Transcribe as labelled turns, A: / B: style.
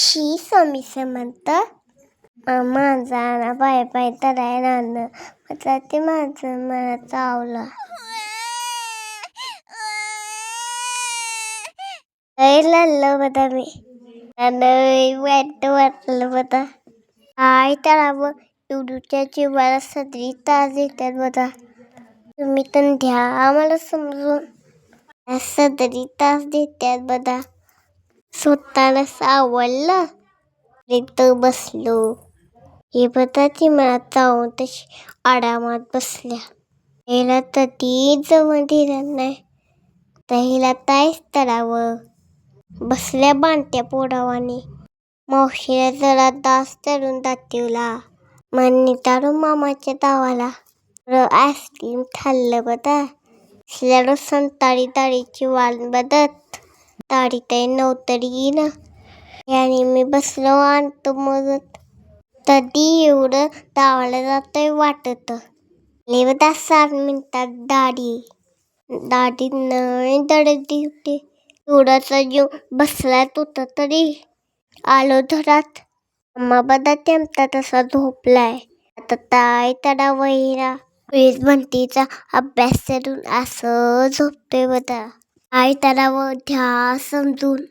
A: शी स्वामी समर्थ. माझा ना पाय पाय तरायला आता ते माझं मला चावलं. लय लागलं बता मी. लय वाईट वाटलं बता. आई तरावं एवढ्या जीवाला सदरी तास देतात बता. तुम्ही तर द्या आम्हाला समजून. सदरी तास देतात बता. स्वतःला सावरलं इथं बसलो. हे बता ती मला चावून तशी आरामात बसल्या. हिला तरी जवळ दिलं नाही. तर हिला ताईच तरावं. बसल्या बांधत्या पोरावानी. मावशीला जरा दास तरून दाखवला. मग तारून मामाच्या गावाला आईस्क्रीम खाल्लं बता. असल्यावर संतारी तारीची वाल बदत. तारी ताई नव्हतरी ना. याने मी बसलो आणतो मदत. तरी एवढं धावायला जातंय वाटत. लेवता 7 मिनिटात दाढी नाही दडली होती. एवढाचा जीव बसला होता तरी आलो घरात. अम्मा बदा तेमता तसा झोपलाय. आता ताई तडा वहिरा वीज म्हणतीचा अभ्यास करून असं झोपतोय बदा. आई तडा व घ्या समजून.